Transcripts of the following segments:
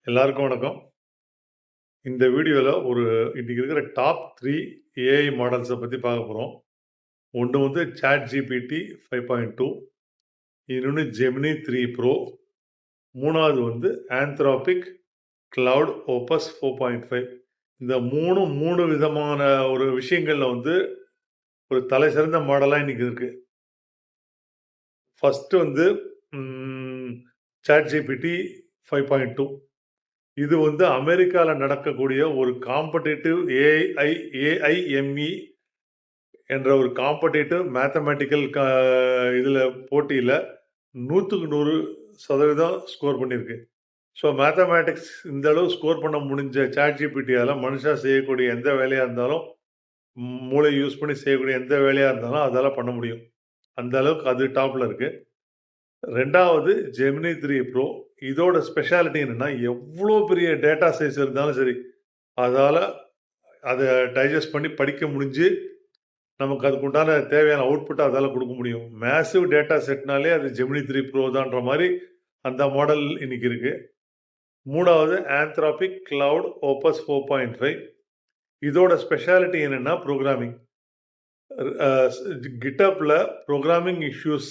எல்லாருக்கும் வணக்கம். இந்த வீடியோல இன்னைக்கு இருக்கிற டாப் 3 ஏஐ மாடல்ஸ பத்தி பார்க்க போறோம். ஒண்ணு வந்து ChatGPT 5.2, இன்னொன்னு Gemini 3 Pro, மூணாவது வந்து Anthropic Claude Opus 4.5. இந்த 3 விதமான ஒரு விஷயங்கள்ல வந்து ஒரு தலைசிறந்த மாடலா இன்னைக்கு இருக்கு. ஃபர்ஸ்ட் வந்து ChatGPT 5.2. இது வந்து அமெரிக்கால நடக்கக்கூடிய ஒரு காம்படிட்டிவ் AIME என்ற ஒரு காம்படிட்டிவ் மேத்தமேட்டிக்கல் இதுல போட்டியில 100க்கு 100% ஸ்கோர் பண்ணியிருக்கு. ஸோ மேத்தமேட்டிக்ஸ் இந்த அளவு ஸ்கோர் பண்ண முடிஞ்ச ChatGPTயால மனுஷன் செய்யக்கூடிய எந்த வேலையா இருந்தாலும், மூளை யூஸ் பண்ணி செய்யக்கூடிய எந்த வேலையா இருந்தாலும் அதால பண்ண முடியும். அந்த அளவுக்கு அது டாப்ல இருக்கு. 2வது Gemini 3 Pro. இதோட ஸ்பெஷாலிட்டி என்னன்னா, எவ்ளோ பெரிய டேட்டா சைஸ் இருந்தாலும் சரி, அதால அத டைஜஸ்ட் பண்ணி படிக்க முடிஞ்சு, நமக்கு அதுக்கு உண்டான தேவையான அவுட்புட்ட அதால குடுக்க முடியும். மேசிவ் டேட்டா செட்னாலே அது Gemini 3 Pro தான்ற மாரி அந்த மாடல் இன்னைக்கு இருக்கு. 3வது Anthropic Claude Opus 4.5. இதோட ஸ்பெஷாலிட்டி என்னன்னா புரோகிராமிங். GitHubல புரோகிராமிங் இஷ்யூஸ்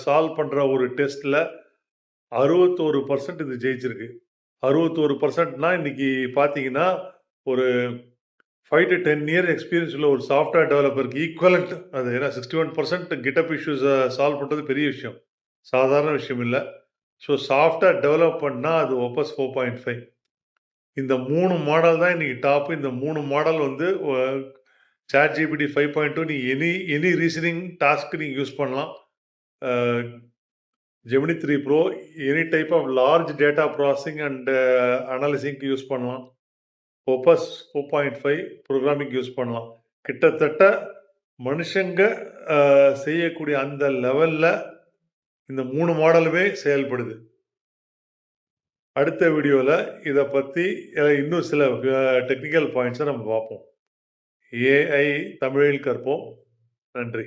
சால்வ் பண்ற ஒரு டெஸ்ட்ல 61% இது ஜெயிச்சிருக்கு. 61%னா இன்னைக்கு பார்த்தீங்கன்னா, ஒரு 5 to 10 இயர் எக்ஸ்பீரியன்ஸ் உள்ள ஒரு சாஃப்ட்வேர் டெவலப்பருக்கு ஈக்குவலன்ட் அது. ஏன்னா 61% GitHub இஷ்யூஸ சால்வ் பண்றது பெரிய விஷயம். சாதாரண விஷயம் இல்ல. ஸோ சாஃப்ட்வேர் டெவலப் பண்ணா அது Opus 4.5. இந்த 3 மாடல் தான் இன்னைக்கு டாப். இந்த 3 மாடல் வந்து ChatGPT 5.2 நீ எனி ரீசனிங் டாஸ்க் நீங்க யூஸ் பண்ணலாம். Gemini 3 Pro any type of large data processing and அனாலிசிஸ்க்கு யூஸ் பண்ணலாம். Opus 4.5 புரோகிராமிங் யூஸ் பண்ணலாம். கிட்டத்தட்ட மனுஷங்க செய்யக்கூடிய அந்த லெவல்ல இந்த 3 மாடலுமே செயல்படுது. அடுத்த வீடியோல இத பத்தி இன்னும் சில டெக்னிக்கல் பாயிண்ட்ஸ நம்ம பார்ப்போம். ஏஐ தமிழில் கற்போம். நன்றி.